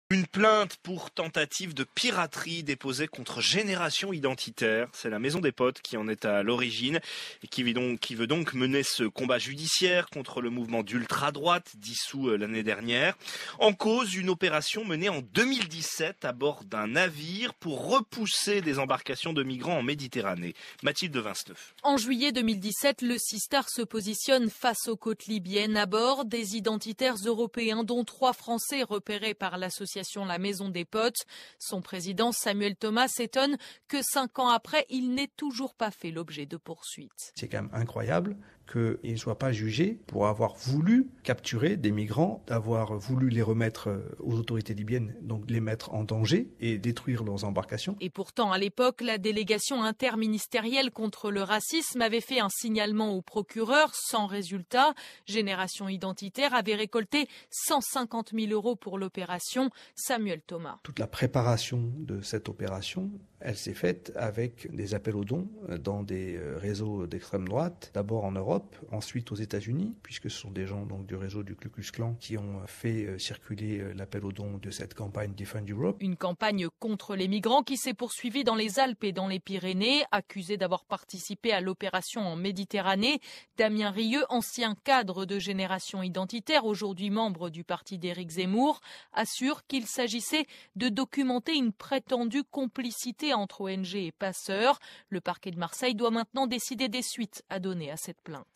Une plainte pour tentative de piraterie déposée contre Génération Identitaire. C'est la Maison des Potes qui en est à l'origine et qui veut donc mener ce combat judiciaire contre le mouvement d'ultra-droite dissous l'année dernière. En cause, une opération menée en 2017 à bord d'un navire pour repousser des embarcations de migrants en Méditerranée. Mathilde Vinceneuve. En juillet 2017, le Sistar se positionne face aux côtes libyennes à bord des identitaires européens, dont 3 Français repérés par l'association La Maison des Potes. Son président Samuel Thomas s'étonne que 5 ans après, il n'ait toujours pas fait l'objet de poursuites. C'est quand même incroyable qu'il ne soit pas jugé pour avoir voulu capturer des migrants, d'avoir voulu les remettre aux autorités libyennes, donc les mettre en danger et détruire leurs embarcations. Et pourtant, à l'époque, la délégation interministérielle contre le racisme avait fait un signalement au procureur sans résultat. Génération Identitaire avait récolté 150 000 € pour l'opération. Samuel Thomas. Toute la préparation de cette opération, elle s'est faite avec des appels aux dons dans des réseaux d'extrême droite, d'abord en Europe, ensuite aux États-Unis, puisque ce sont des gens donc du réseau du Ku Klux Klan qui ont fait circuler l'appel aux dons de cette campagne Defend Europe. Une campagne contre les migrants qui s'est poursuivie dans les Alpes et dans les Pyrénées. Accusé d'avoir participé à l'opération en Méditerranée, Damien Rieu, ancien cadre de Génération Identitaire, aujourd'hui membre du parti d'Éric Zemmour, assure qu'il s'agissait de documenter une prétendue complicité entre ONG et passeurs. Le parquet de Marseille doit maintenant décider des suites à donner à cette plainte.